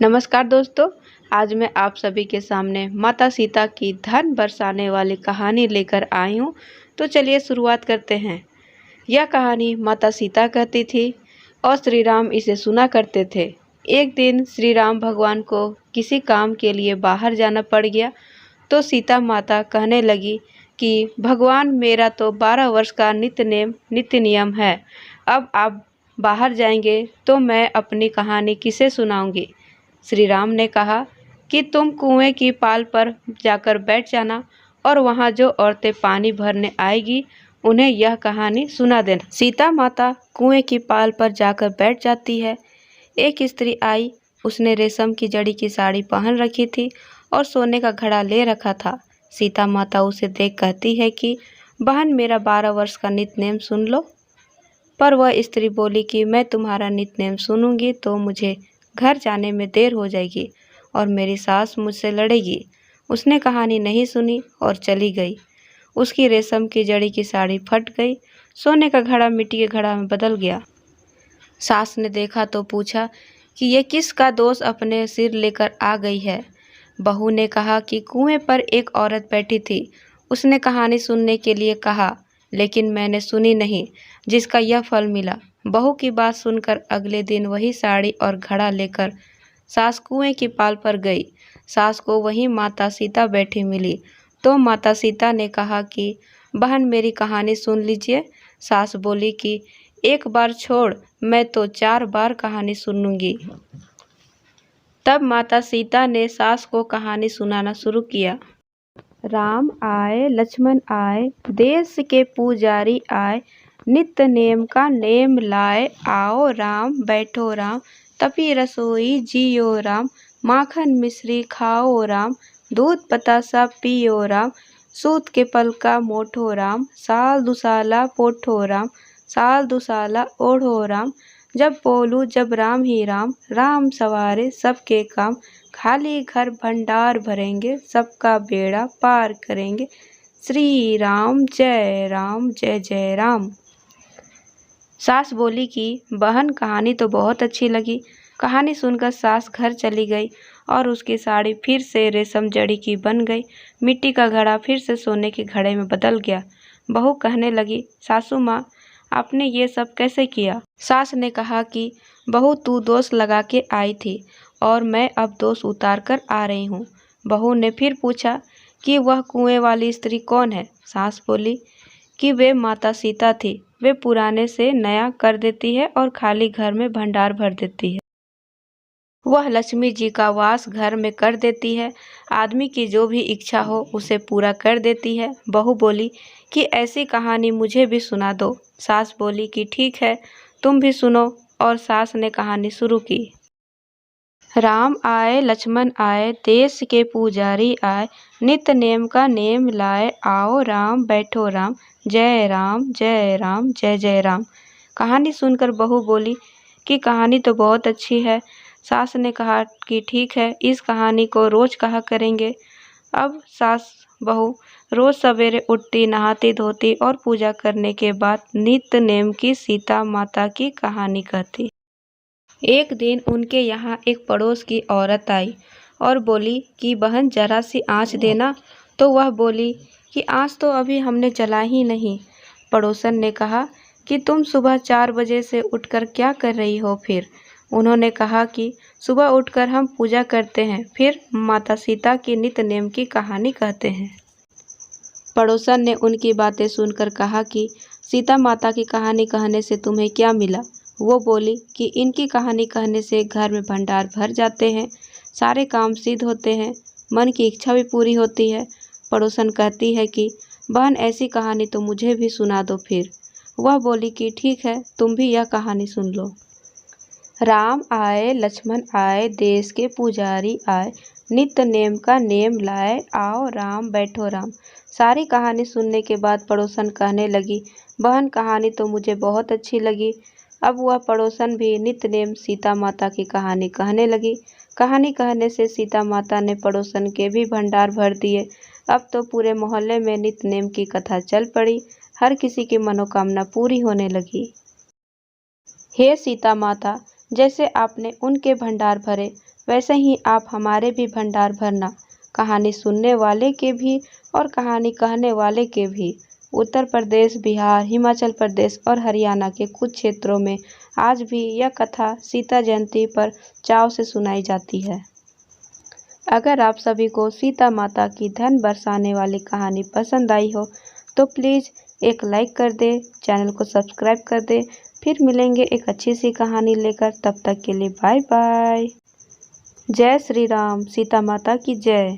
नमस्कार दोस्तों। आज मैं आप सभी के सामने माता सीता की धन बरसाने वाली कहानी लेकर आई हूँ। तो चलिए शुरुआत करते हैं। यह कहानी माता सीता कहती थी और श्री राम इसे सुना करते थे। एक दिन श्री राम भगवान को किसी काम के लिए बाहर जाना पड़ गया। तो सीता माता कहने लगी कि भगवान, मेरा तो 12 वर्ष का नित्य नियम है। अब आप बाहर जाएंगे तो मैं अपनी कहानी किसे सुनाऊंगी। श्री राम ने कहा कि तुम कुएं की पाल पर जाकर बैठ जाना और वहां जो औरतें पानी भरने आएगी उन्हें यह कहानी सुना देना। सीता माता कुएं की पाल पर जाकर बैठ जाती है। एक स्त्री आई। उसने रेशम की जड़ी की साड़ी पहन रखी थी और सोने का घड़ा ले रखा था। सीता माता उसे देख कहती है कि बहन, मेरा 12 वर्ष का नित्य नेम सुन लो। पर वह स्त्री बोली कि मैं तुम्हारा नित्य नेम सुनूंगी तो मुझे घर जाने में देर हो जाएगी और मेरी सास मुझसे लड़ेगी। उसने कहानी नहीं सुनी और चली गई। उसकी रेशम की जड़ी की साड़ी फट गई। सोने का घड़ा मिट्टी के घड़ा में बदल गया। सास ने देखा तो पूछा कि ये किसका दोष अपने सिर लेकर आ गई है। बहू ने कहा कि कुएं पर एक औरत बैठी थी। उसने कहानी सुनने के लिए कहा, लेकिन मैंने सुनी नहीं, जिसका यह फल मिला। बहू की बात सुनकर अगले दिन वही साड़ी और घड़ा लेकर सास कुएं की पाल पर गई। सास को वहीं माता सीता बैठी मिली। तो माता सीता ने कहा कि बहन, मेरी कहानी सुन लीजिए। सास बोली कि एक बार छोड़, मैं तो 4 बार कहानी सुनूंगी। तब माता सीता ने सास को कहानी सुनाना शुरू किया। राम आए, लक्ष्मण आए, देश के पुजारी आए, नित्य नेम का नेम लाए, आओ राम बैठो राम, तपी रसोई जियो राम, माखन मिश्री खाओ राम, दूध बतासा पियो राम, सूत के पल का मोठो राम, साल दुसाला पोठो राम, साल दुसाला ओढ़ो राम, जब बोलू जब राम ही राम, राम सवारे सबके काम, खाली घर भंडार भरेंगे, सबका बेड़ा पार करेंगे, श्री राम जय जय राम। सास बोली कि बहन, कहानी तो बहुत अच्छी लगी। कहानी सुनकर सास घर चली गई और उसकी साड़ी फिर से रेशम जड़ी की बन गई। मिट्टी का घड़ा फिर से सोने के घड़े में बदल गया। बहू कहने लगी, सासू माँ, आपने ये सब कैसे किया। सास ने कहा कि बहू, तू दोष लगा के आई थी और मैं अब दोष उतार कर आ रही हूँ। बहू ने फिर पूछा कि वह कुएं वाली स्त्री कौन है। सास बोली कि वे माता सीता थी। वे पुराने से नया कर देती है और खाली घर में भंडार भर देती है। वह लक्ष्मी जी का वास घर में कर देती है। आदमी की जो भी इच्छा हो उसे पूरा कर देती है। बहू बोली कि ऐसी कहानी मुझे भी सुना दो। सास बोली कि ठीक है, तुम भी सुनो। और सास ने कहानी शुरू की। राम आए, लक्ष्मण आए, देश के पुजारी आए, नित्य नेम का नेम लाए, आओ राम बैठो राम, जय राम जय जय राम। कहानी सुनकर बहू बोली कि कहानी तो बहुत अच्छी है। सास ने कहा कि ठीक है, इस कहानी को रोज कहा करेंगे। अब सास बहू रोज सवेरे उठती, नहाती धोती और पूजा करने के बाद नित्य नेम की सीता माता की कहानी कहती। एक दिन उनके यहाँ एक पड़ोस की औरत आई और बोली कि बहन, जरा सी आँच देना। तो वह बोली कि आँच तो अभी हमने जला ही नहीं। पड़ोसन ने कहा कि तुम सुबह 4 बजे से उठकर क्या कर रही हो फिर। उन्होंने कहा कि सुबह उठकर हम पूजा करते हैं, फिर माता सीता की नित्य नेम की कहानी कहते हैं। पड़ोसन ने उनकी बातें सुनकर कहा कि सीता माता की कहानी कहने से तुम्हें क्या मिला। वो बोली कि इनकी कहानी कहने से घर में भंडार भर जाते हैं, सारे काम सिद्ध होते हैं, मन की इच्छा भी पूरी होती है। पड़ोसन कहती है कि बहन, ऐसी कहानी तो मुझे भी सुना दो फिर। वह बोली कि ठीक है, तुम भी यह कहानी सुन लो। राम आए, लक्ष्मण आए, देश के पुजारी आए, नित्य नेम का नेम लाए, आओ राम बैठो राम। सारी कहानी सुनने के बाद पड़ोसन कहने लगी, बहन, कहानी तो मुझे बहुत अच्छी लगी। अब वह पड़ोसन भी नित्य नेम सीता माता की कहानी कहने लगी। कहानी कहने से सीता माता ने पड़ोसन के भी भंडार भर दिए। अब तो पूरे मोहल्ले में नित्य नेम की कथा चल पड़ी। हर किसी की मनोकामना पूरी होने लगी। हे सीता माता, जैसे आपने उनके भंडार भरे वैसे ही आप हमारे भी भंडार भरना। कहानी सुनने वाले के भी और कहानी कहने वाले के भी। उत्तर प्रदेश, बिहार, हिमाचल प्रदेश और हरियाणा के कुछ क्षेत्रों में आज भी यह कथा सीता जयंती पर चाव से सुनाई जाती है। अगर आप सभी को सीता माता की धन बरसाने वाली कहानी पसंद आई हो तो प्लीज़ एक लाइक कर दे, चैनल को सब्सक्राइब कर दे। फिर मिलेंगे एक अच्छी सी कहानी लेकर, तब तक के लिए बाय बाय। जय श्री राम, सीता माता की जय।